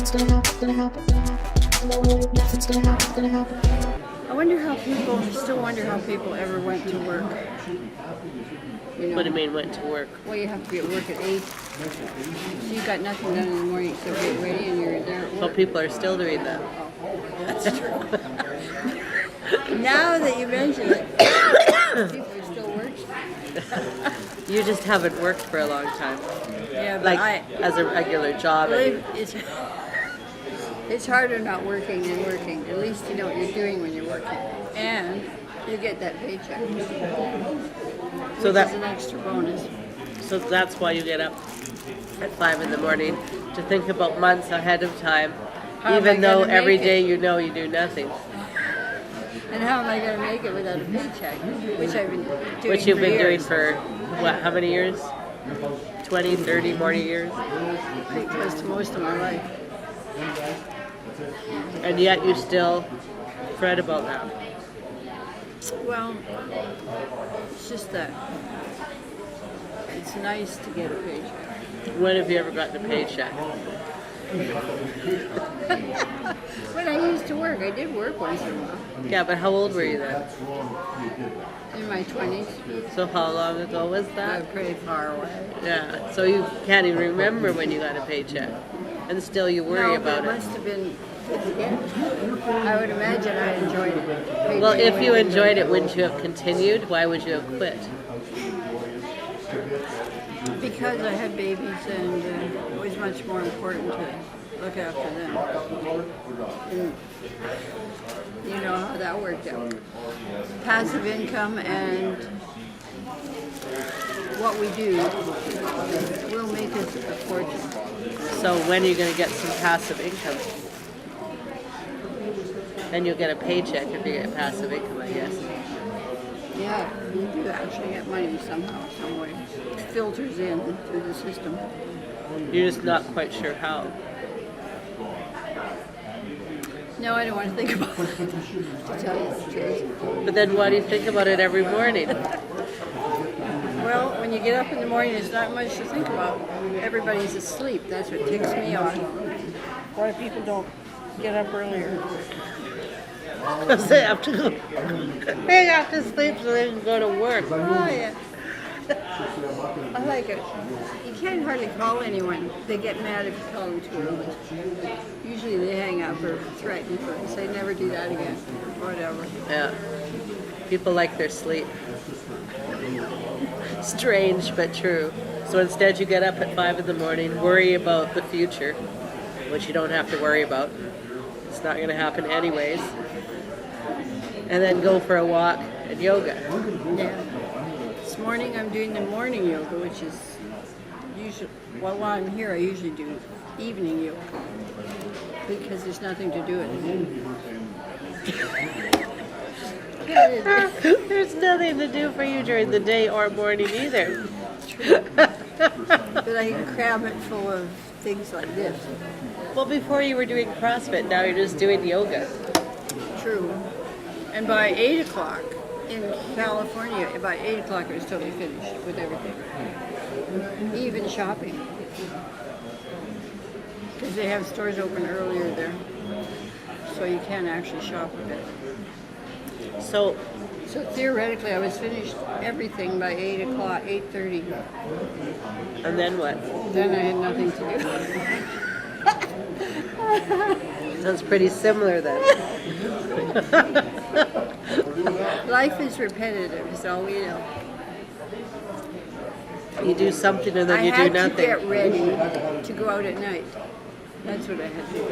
I wonder how people, still wonder how people ever went to work. You know, What do you mean went to work? well, you have to be at work at 8. So you got nothing done in the morning except get ready and you're there at Well, work. people are still doing that. That's true. Now that you mention it, people are still working. You just haven't worked for a long time. Yeah, but Like, as a regular job. it's harder not working than working. At least you know what you're doing when you're working. And you get that paycheck. So which that- is an extra bonus. So that's why you get up at 5 in the morning to think about months ahead of time, How am I even though gonna every make day it? you know you do nothing. And how am I going to make it without a paycheck? Which I've been doing Which you've for been doing years. for, what, how many years? 20, 30, 40 years? Pretty close to most of my life. And yet you still fret about that. Well, it's just that it's nice to get a paycheck. When have you ever gotten a paycheck? When I used to work, I did work once in a while. Yeah, but how old were you then? In my 20s, So how long ago was that? pretty far away. Yeah, so you can't even remember when you got a paycheck. And still you worry No, about but it it. must have been good to get. I would imagine I enjoyed it. Well, Payday if you when- enjoyed it, wouldn't you have continued? Why would you have quit? Because I had babies and it was much more important to look after them. And you know how that worked out. Passive income and what we do will make us a fortune. So when are you going to get some passive income? Then you'll get a paycheck if you get passive income, I guess. Yeah, you do actually get money somehow, some way. It filters in through the system. You're just not quite sure how. No, I don't want to think about it, to tell you the truth. But then why do you think about it every morning? Well, when you get up in the morning, there's not much to think about. Everybody's asleep. That's what ticks me off. Why people don't get up earlier? Because they have to go. They have to sleep so they can go to work. Oh, yeah. I like it. You can't hardly call anyone. They get mad if you call them too early. Usually they hang up or threaten you or say never do that again. Whatever. Yeah. People like their sleep. Strange but true. So instead you get up at 5 in the morning, worry about the future, which you don't have to worry about. It's not going to happen anyways. And then go for a walk and yoga. Yeah. This morning I'm doing the morning yoga, which is usually, well, while I'm here I usually do evening yoga because there's nothing to do at home. There's nothing to do for you during the day or morning either. But I can cram it full of things like this. Well, before you were doing CrossFit, now you're just doing yoga. True. And by 8 o'clock in California, by 8 o'clock I was totally finished with everything. Even shopping. Because they have stores open earlier there. So you can actually shop a bit. So So theoretically I was finished everything by 8 o'clock, 8:30. and then what? Then I had nothing to do. Sounds pretty similar then. Life is repetitive, is all we know. You do something and then I you do had nothing. to get ready to go out at night. That's what I had to do.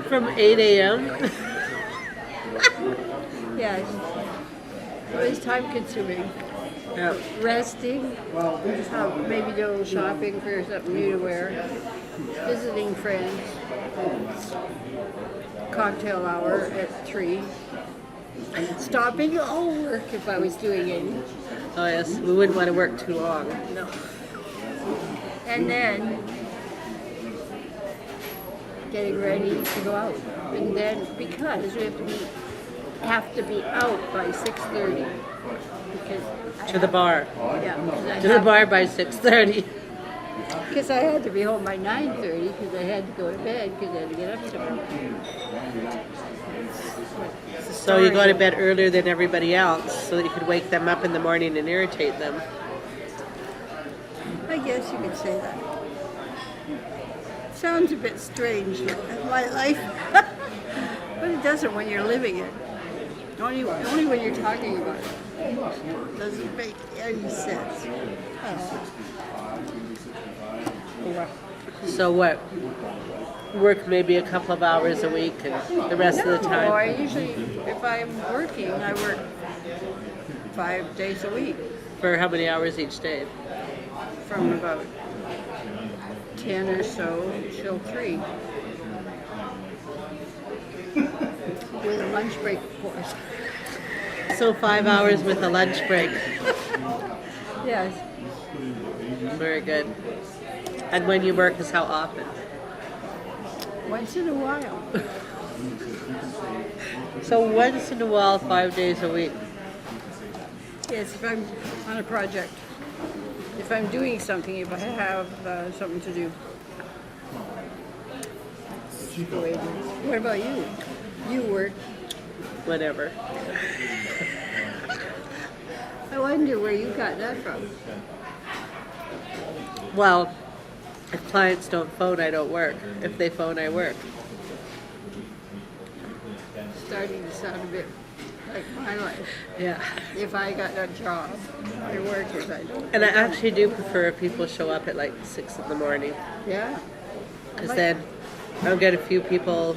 From 8 a.m.? Yes. It was time consuming. Yeah. Resting, maybe do a little shopping for something new to wear, visiting friends, cocktail hour at 3, stopping all work if I was doing any. Oh yes, we wouldn't want to work too long. No. And then getting ready to go out. And then because we have to be out by 6:30 because To the bar. yeah, 'cause I To the have- bar by 6:30. Because I had to be home by 9:30 because I had to go to bed because I had to get up tomorrow. So you go to bed earlier than everybody else so that you could wake them up in the morning and irritate them. I guess you could say that. Sounds a bit strange, my life. But it doesn't when you're living it. Only when you're talking about it. It doesn't make any sense. So what? Work maybe a couple of hours a week and the rest of the time? No, I usually, if I'm working, I work 5 days a week. For how many hours each day? From about 10 or so till 3. With a lunch break, of course. So 5 hours with a lunch break. Yes. Very good. And when you work is how often? Once in a while. So once in a while, 5 days a week. Yes, if I'm on a project. If I'm doing something, if I have something to do. That's the way it is. What about you? You work. Whatever. I wonder where you got that from. Well, if clients don't phone, I don't work. If they phone, I work. Starting to sound a bit like my life. Yeah. If I got a job, I work. If I don't. And I actually do prefer if people show up at like 6 in the morning. Yeah. Because then I'll get a few people,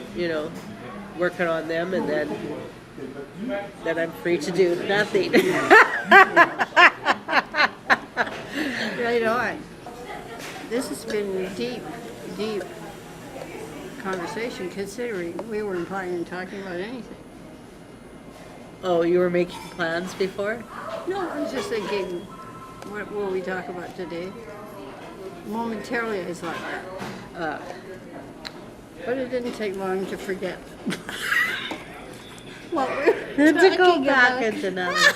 working on them, and then I'm free to do nothing. Right on. This has been deep conversation, considering we weren't planning on talking about anything. Oh, you were making plans before? No, I was just thinking, what will we talk about today? Momentarily, I thought that. But it didn't take long to forget. What we're To go talking back about. into nothing.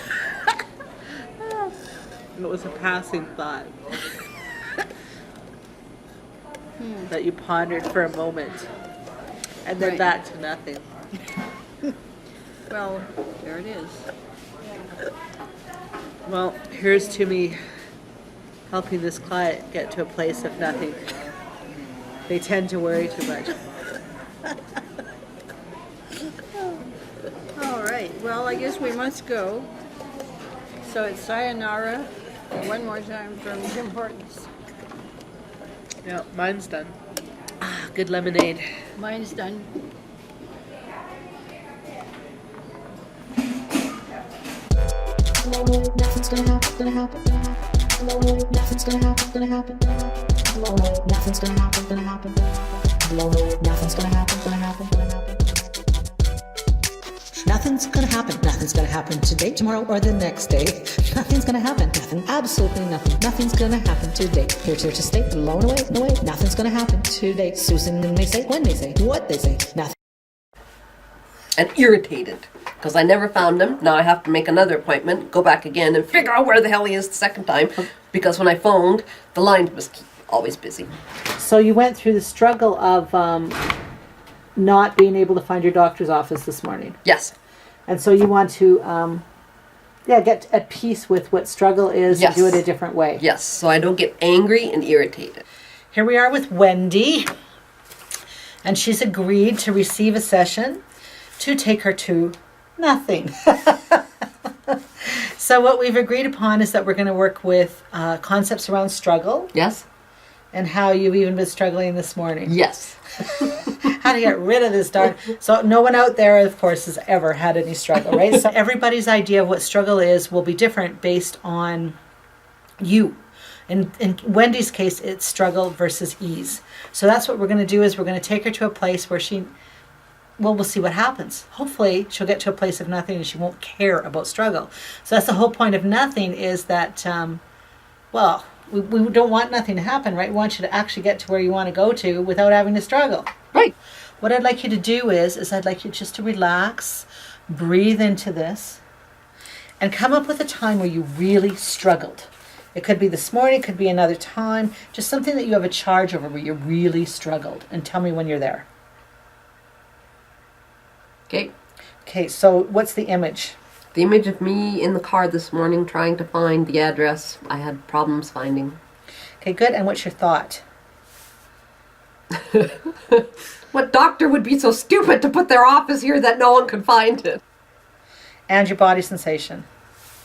It was a passing thought that you pondered for a moment, and then Right. back to nothing. Well, there it is. Well, here's to me helping this client get to a place of nothing. They tend to worry too much. All right. Well, I guess we must go. So it's sayonara one more time from Tim Hortons. Yeah, mine's done. Ah, good lemonade. Mine's done. Nothing's gonna happen, nothing's gonna happen. Nothing's gonna happen. Nothing's gonna happen. Nothing's gonna happen today, tomorrow, or the next day. Nothing's gonna happen. Nothing, absolutely nothing. Nothing's gonna happen today. Here's here to stay, blown away, no way. Nothing's gonna happen today. Susan may say, when they say, what they say. Nothing. And irritated because I never found him. Now I have to make another appointment, go back again, and figure out where the hell he is the second time. Because when I phoned, the line was always busy. So you went through the struggle of not being able to find your doctor's office this morning. Yes. And so you want to get at peace with what struggle is Yes. and do it a different way. Yes. So I don't get angry and irritated. Here we are with Wendy, and she's agreed to receive a session to take her to nothing. So what we've agreed upon is that we're going to work with concepts around struggle Yes. and how you've even been struggling this morning. Yes. How to get rid of this dark. So no one out there, of course, has ever had any struggle, right? So everybody's idea of what struggle is will be different based on you. In Wendy's case, it's struggle versus ease. So that's what we're going to do is we're going to take her to a place where we'll see what happens. Hopefully she'll get to a place of nothing and she won't care about struggle. So that's the whole point of nothing is that, we don't want nothing to happen, right? We want you to actually get to where you want to go to without having to struggle. Right. What I'd like you to do is I'd like you just to relax, breathe into this, and come up with a time where you really struggled. It could be this morning, it could be another time, just something that you have a charge over where you really struggled. And tell me when you're there. Okay. Okay, so what's the image? The image of me in the car this morning trying to find the address I had problems finding. Okay, good. And what's your thought? What doctor would be so stupid to put their office here that no one could find it? And your body sensation.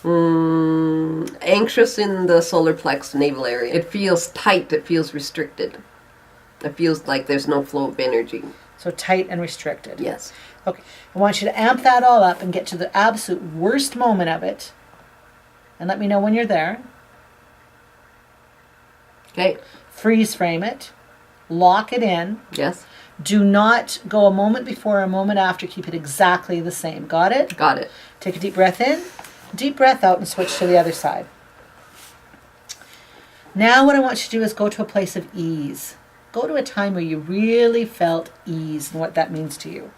Anxious in the solar plex navel area. It feels tight. It feels restricted. It feels like there's no flow of energy. So tight and restricted. Yes. Okay. I want you to amp that all up and get to the absolute worst moment of it. And let me know when you're there. Okay. Freeze frame it. Lock it in. Yes. Do not go a moment before or a moment after. Keep it exactly the same. Got it? Got it. Take a deep breath in, deep breath out, and switch to the other side. Now what I want you to do is go to a place of ease. Go to a time where you really felt ease and what that means to you.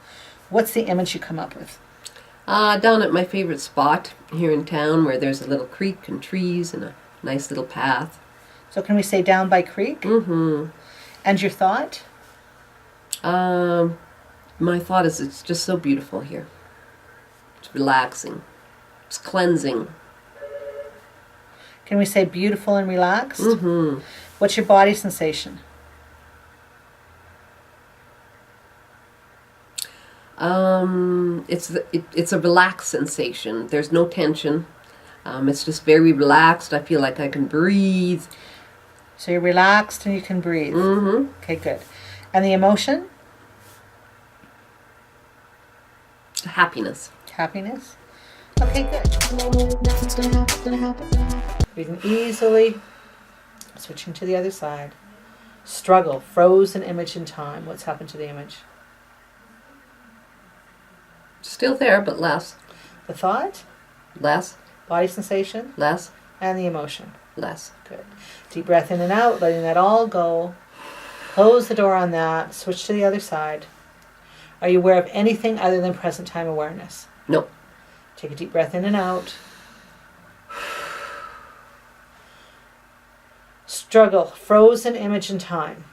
What's the image you come up with? Down at my favorite spot here in town where there's a little creek and trees and a nice little path. So can we say down by creek? Mm-hmm. And your thought? My thought is it's just so beautiful here. It's relaxing. It's cleansing. Can we say beautiful and relaxed? Mm-hmm. What's your body sensation? It's a relaxed sensation. There's no tension. It's just very relaxed. I feel like I can breathe. So you're relaxed and you can breathe. Mm-hmm. Okay, good. And the emotion? Happiness. Happiness? Okay, good. Nothing's gonna happen. Breathing easily. Switching to the other side. Struggle. Frozen image in time. What's happened to the image? Still there, but less. The thought? Less. Body sensation? Less. And the emotion. Less. Good. Deep breath in and out, letting that all go. Close the door on that. Switch to the other side. Are you aware of anything other than present time awareness? No. Take a deep breath in and out. Struggle. Frozen image in time.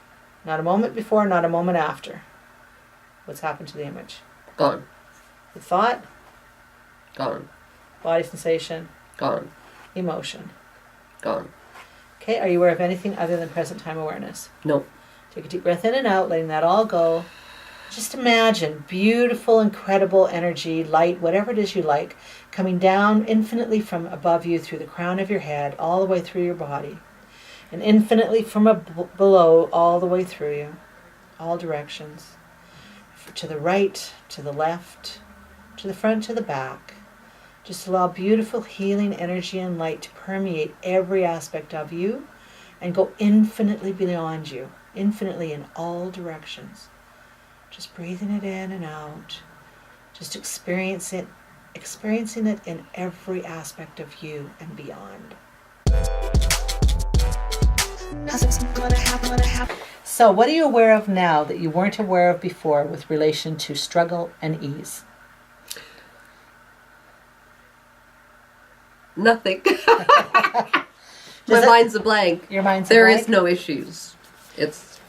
Not a moment before, not a moment after. What's happened to the image? Gone. The thought? Gone. Body sensation? Gone. Emotion. Gone. Okay, are you aware of anything other than present time awareness? No. Take a deep breath in and out, letting that all go. Just imagine beautiful, incredible energy, light, whatever it is you like, coming down infinitely from above you through the crown of your head, all the way through your body, and infinitely from below, all the way through you, all directions, to the right, to the left, to the front, to the back. Just allow beautiful healing energy and light to permeate every aspect of you and go infinitely beyond you, infinitely in all directions. Just breathing it in and out. Just experiencing it in every aspect of you and beyond. Nothing's gonna happen. So what are you aware of now that you weren't aware of before with relation to struggle and ease? Nothing. My mind's a blank. Your mind's There blank? is no issues. It's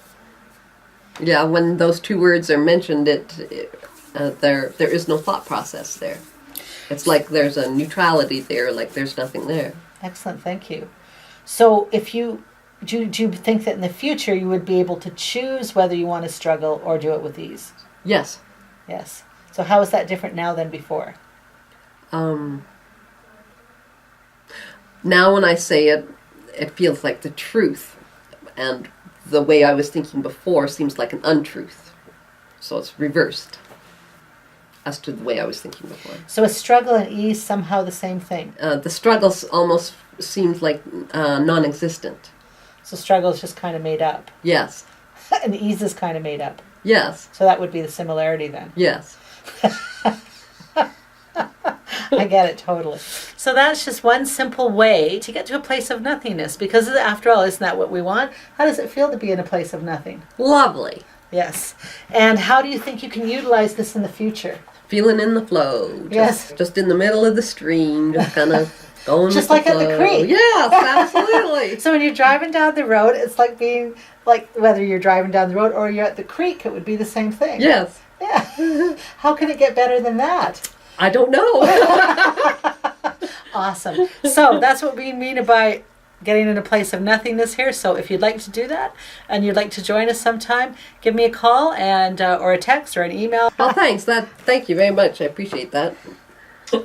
when those two words are mentioned, there is no thought process there. It's like there's a neutrality there, like there's nothing there. Excellent, thank you. So if you do you think that in the future you would be able to choose whether you want to struggle or do it with ease? Yes. Yes. So how is that different now than before? Now when I say it, it feels like the truth, and the way I was thinking before seems like an untruth. So it's reversed as to the way I was thinking before. So is struggle and ease somehow the same thing? The struggles almost seems like non-existent. So struggle is just kind of made up. Yes. And ease is kind of made up. Yes. So that would be the similarity then. Yes. I get it totally. So that's just one simple way to get to a place of nothingness. Because after all, isn't that what we want? How does it feel to be in a place of nothing? Lovely. Yes. And how do you think you can utilize this in the future? Feeling in the flow. Yes. Just in the middle of the stream, just kind of Going Just with like at the flow. creek. Yes, absolutely. So when you're driving down the road, it's like being like whether you're driving down the road or you're at the creek, it would be the same thing. Yes. Yeah. How can it get better than that? I don't know. Awesome. So that's what we mean by getting in a place of nothingness here. So if you'd like to do that and you'd like to join us sometime, give me a call and or a text or an email. Well, thanks. Thank you very much. I appreciate that.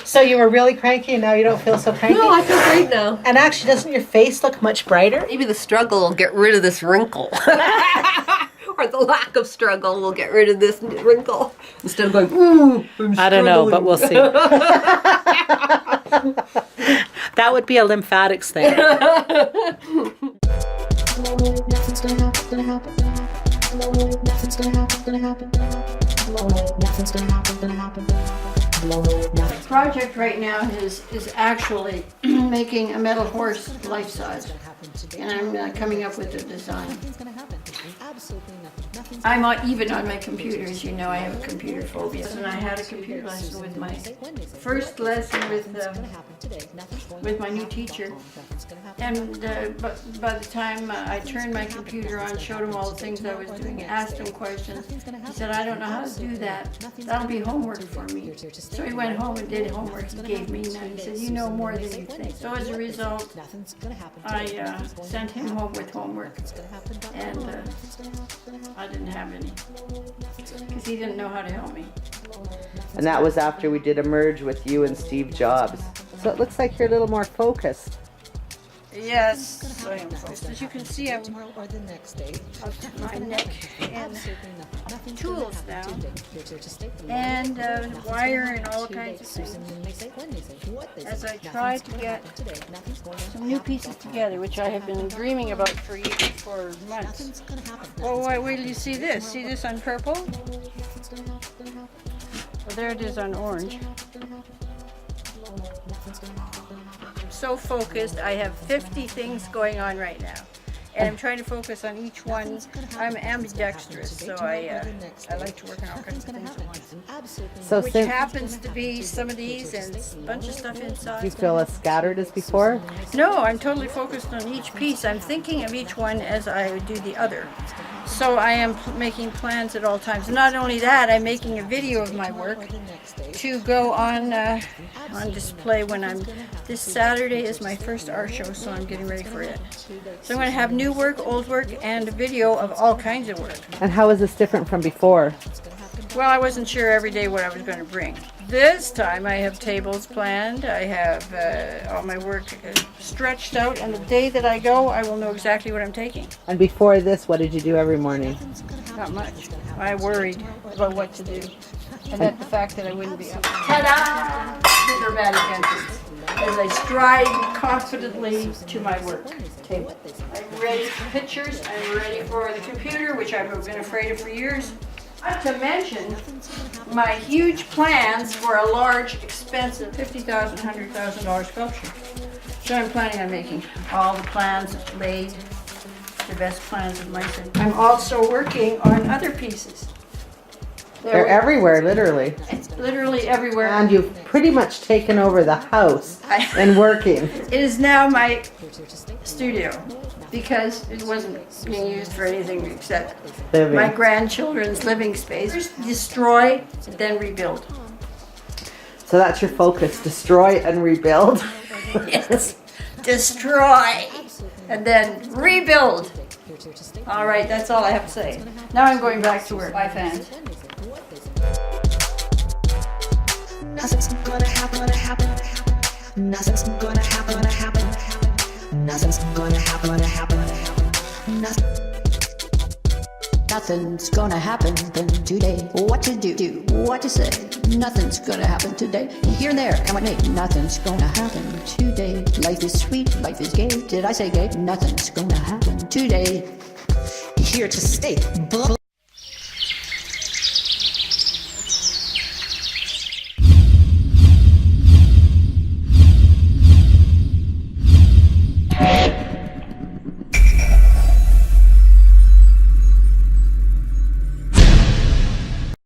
So you were really cranky and now you don't feel so cranky? No, I feel great now. And actually, doesn't your face look much brighter? Maybe the struggle will get rid of this wrinkle. Or the lack of struggle will get rid of this wrinkle. Instead of going, ooh, I don't know, but we'll see. That would be a lymphatics thing. Nothing's gonna happen. Nothing's gonna happen. Nothing's gonna happen. The project right now is actually making a metal horse life size, and I'm coming up with a design. I'm even on my computer, as you know, I have a computer phobia, and I had a computer lesson with my first lesson with my new teacher. And but by the time I turned my computer on, showed him all the things I was doing, asked him questions, he said, "I don't know how to do that. That'll be homework for me." So he went home and did homework. He gave me none. He said, "You know more than you think." So as a result, I sent him home with homework, and I didn't have any because he didn't know how to help me. And that was after we did a merge with you and Steve Jobs. So it looks like you're a little more focused. Yes, I am focused. As you can see, I'm Tomorrow or the next day. up to my neck and Nothing tools now, Here to stay. and wire and all kinds of things. As I try to get some new pieces together, which I have been dreaming about for months. Oh, wait till you see this. See this on purple? Well, there it is on orange. I'm so focused. I have 50 things going on right now. And I'm trying to focus on each one. I'm ambidextrous, so I like to work on all kinds of things at once. So Which since happens to be some of these and a bunch of stuff you inside. feel as scattered as before? No, I'm totally focused on each piece. I'm thinking of each one as I do the other. So I am making plans at all times. Not only that, I'm making a video of my work to go on display when this Saturday is my first art show, so I'm getting ready for it. So I'm going to have new work, old work, and a video of all kinds of work. And how is this different from before? Well, I wasn't sure every day what I was going to bring. This time I have tables planned, I have all my work stretched out, and the day that I go, I will know exactly what I'm taking. And before this, what did you do every morning? Not much. I worried about what to do, and at the fact that I wouldn't be up. Ta-da! The dramatic entrance. As I stride confidently to my work table. I'm ready for pictures, I'm ready for the computer, which I've been afraid of for years. Not to mention my huge plans for a large, expensive $50,000, $100,000 sculpture. So I'm planning on making all the plans laid, the best plans of my son. I'm also working on other pieces. They're everywhere, literally. It's literally everywhere. And you've pretty much taken over the house and working. It is now my studio because it wasn't being used for anything except Living. my grandchildren's living space. First destroy, then rebuild. So that's your focus, destroy and rebuild. Yes, destroy and then rebuild. All right, that's all I have to say. Now I'm going back to work. Bye, fans. Nothing's gonna happen. Nothing's gonna happen. Nothing's gonna happen. Nothing's gonna happen today. What to do? What to say? Nothing's gonna happen today. Here and there, come with me. Nothing's gonna happen today. Life is sweet, life is gay. Did I say gay? Nothing's gonna happen today. Here to stay.